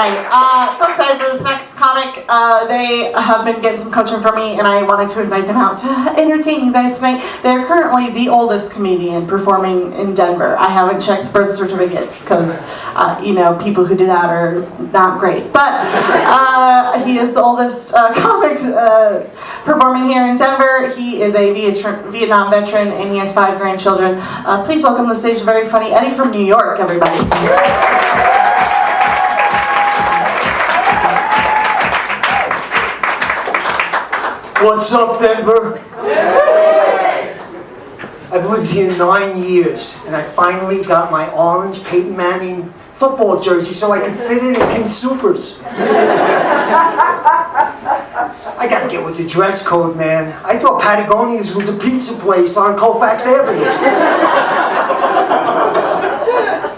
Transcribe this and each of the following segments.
right, so excited for this next comic. They have been getting some coaching from me, and I wanted to invite them out to entertain you guys tonight. They're currently the oldest comedian performing in Denver. I haven't checked birth certificates because, people who do that are not great. But he is the oldest comic performing here in Denver. He is a Vietnam veteran, and he has 5 grandchildren. Please welcome to the stage the very funny Eddie from New York, everybody. What's up, Denver? I've lived here 9 years, and I finally got my orange Peyton Manning football jersey so I can fit in King Supers. I gotta get with the dress code, man. I thought Patagonia's was a pizza place on Colfax Avenue.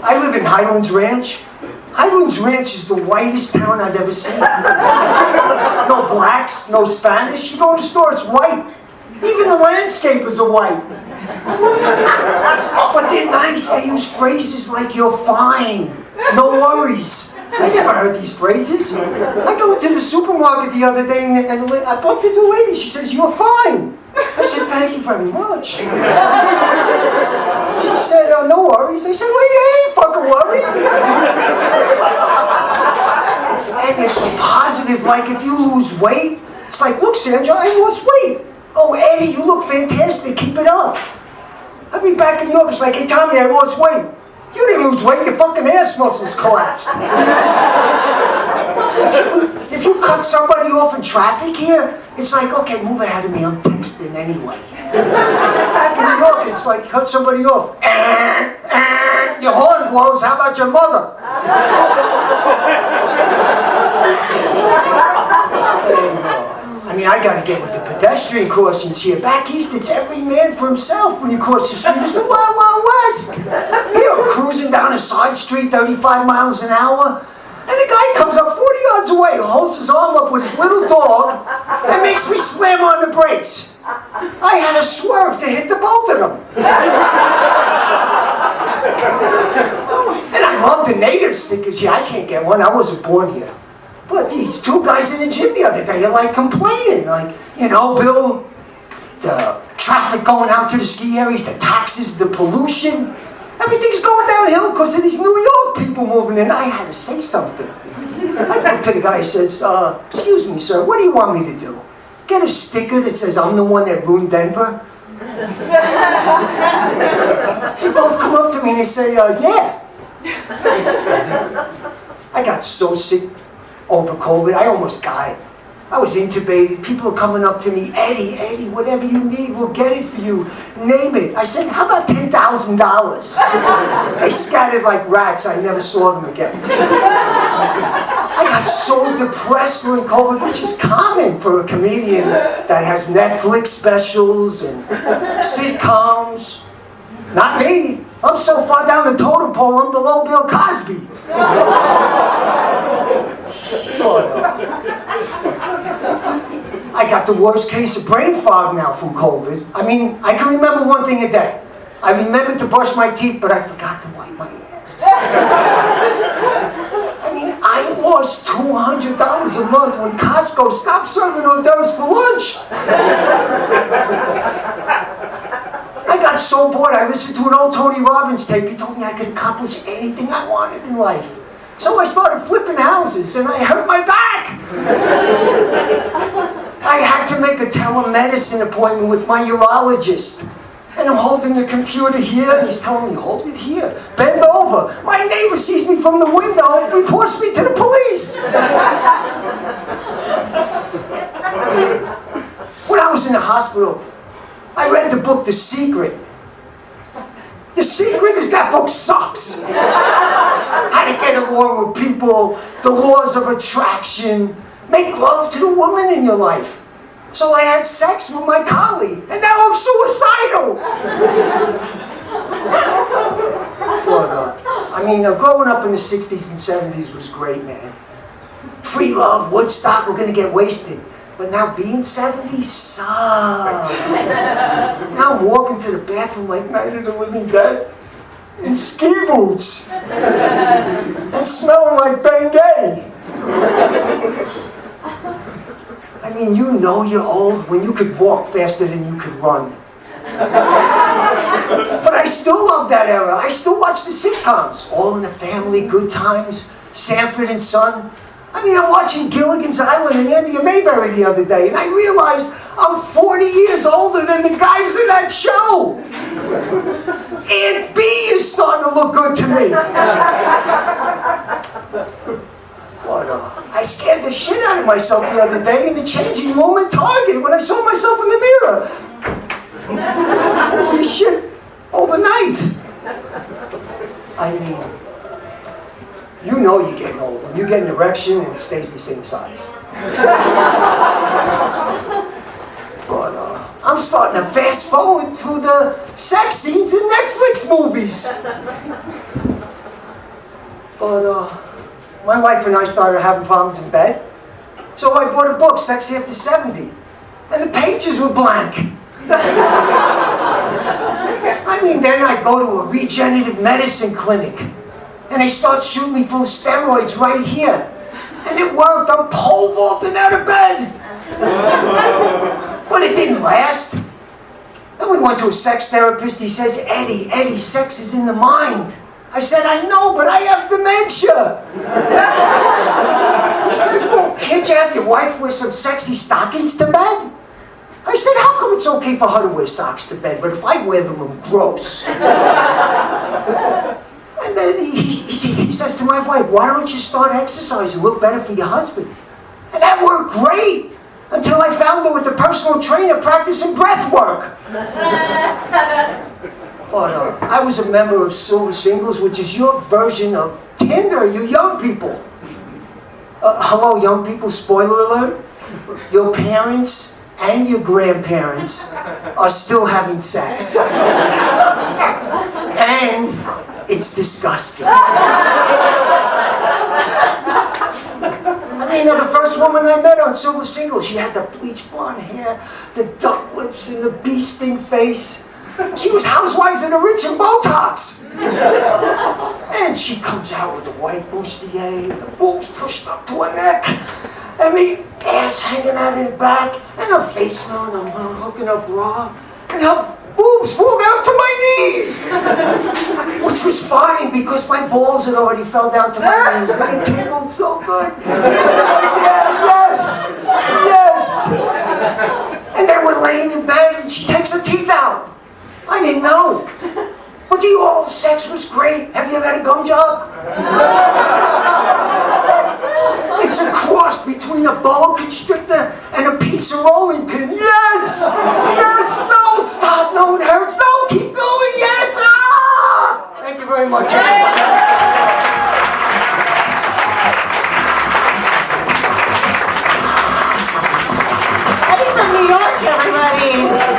I live in Highlands Ranch. Highlands Ranch is the whitest town I've ever seen. No blacks, no Spanish. You go in the store, it's white. Even the landscapers are white. But they're nice. They use phrases like, "You're fine. No worries." I never heard these phrases. I go into the supermarket the other day and I bumped into a lady. She says, "You're fine." I said, "Thank you very much." She said, "No worries." I said, "Lady, I ain't fucking worried." And they're so positive, like if you lose weight, it's like, "Look, Sandra, I lost weight." "Oh, Eddie, you look fantastic, keep it up." I'll be back in New York, it's like, "Hey, Tommy, I lost weight." "You didn't lose weight, your fucking ass muscles collapsed." If you cut somebody off in traffic here, it's like, "Okay, move ahead of me, I'm texting anyway." Back in New York, it's like, cut somebody off. Your horn blows, how about your mother? I gotta get with the pedestrian crossings here. Back east, it's every man for himself when you cross the street. It's the Wild Wild West. Cruising down a side street, 35 miles an hour, and a guy comes up 40 yards away, holds his arm up with his little dog, and makes me slam on the brakes. I had to swerve to hit the both of them. And I love the native stickers here. I can't get one, I wasn't born here. But these 2 guys in the gym the other day are like complaining, like, "Bill, the traffic going out to the ski areas, the taxes, the pollution, everything's going downhill because of these New York people moving in." I had to say something. I go to the guy and says, "Excuse me, sir, what do you want me to do? Get a sticker that says I'm the one that ruined Denver?" They both come up to me and they say, "Yeah." I got so sick over COVID, I almost died. I was intubated. People are coming up to me, Eddie, whatever you need, we'll get it for you. Name it." I said, "How about $10,000? They scattered like rats. I never saw them again. I got so depressed during COVID, which is common for a comedian that has Netflix specials and sitcoms. Not me. I'm so far down the totem pole, I'm below Bill Cosby. I got the worst case of brain fog now from COVID. I can remember one thing a day. I remembered to brush my teeth, but I forgot to wipe my ass. I lost $200 a month when Costco stopped serving hors d'oeuvres for lunch. I got so bored, I listened to an old Tony Robbins tape. He told me I could accomplish anything I wanted in life. So I started flipping houses, and I hurt my back. I had to make a telemedicine appointment with my urologist. And I'm holding the computer here, and he's telling me, "Hold it here. Bend over." My neighbor sees me from the window and reports me to the police. When I was in the hospital, I read the book, The Secret. The secret is that book sucks. How to get along with people, the laws of attraction, make love to the woman in your life. So I had sex with my colleague, and now I'm suicidal. Growing up in the 60s and 70s was great, man. Free love, Woodstock, we're gonna get wasted. But now being 70 sucks. Now I'm walking to the bathroom like Night of the Living Dead in ski boots and smelling like Bengay. mean, you know you're old when you could walk faster than you could run. But I still love that era. I still watch the sitcoms. All in the Family, Good Times, Sanford and Son. I mean, I'm watching Gilligan's Island and Andy Mayberry the other day, and I realized I'm 40 years older than the guys in that show. Aunt B is starting to look good to me. But I scared the shit out of myself the other day in the changing room at Target when I saw myself in the mirror. Holy shit, overnight. I mean, you know you're getting old when you get an erection and it stays the same size. But I'm starting to fast forward through the sex scenes in Netflix movies. But my wife and I started having problems in bed. So I bought a book, Sex After 70. And the pages were blank. I mean, then I go to a regenerative medicine clinic. And they start shooting me full of steroids right here. And it worked. I'm pole vaulting out of bed. But it didn't last. Then we went to a sex therapist. He says, Eddie, sex is in the mind. I said, I know, but I have dementia. He says, well, can't you have your wife wear some sexy stockings to bed? I said, how come it's okay for her to wear socks to bed, but if I wear them, I'm gross? And then he says to my wife, why don't you start exercising, look better for your husband? And that worked great, until I found her with a personal trainer practicing breath work. But I was a member of Silver Singles, which is your version of Tinder, you young people. Hello, young people, spoiler alert. Your parents and your grandparents are still having sex. And it's disgusting. I mean, the first woman I met on Silver Singles, she had the bleach blonde hair, the duck lips, and the bee sting face. She was Housewives of the Rich and Botox. And she comes out with a white bustier, the boobs pushed up to her neck, and the ass hanging out in the back, and her face on, I'm hooking her bra, and her boobs pulled out to my knees. Which was fine, because my balls had already fell down to my knees, and it tingled so good. Yes. And then we're laying in bed, and she takes her teeth out. I didn't know. But the oral sex was great. Have you ever had a gum job? It's a cross between a boa constrictor and a piece of rolling pin. Yes! No, stop, no, it hurts. No, keep going, yes! Ah! Thank you very much, everybody. Eddie from New York, everybody.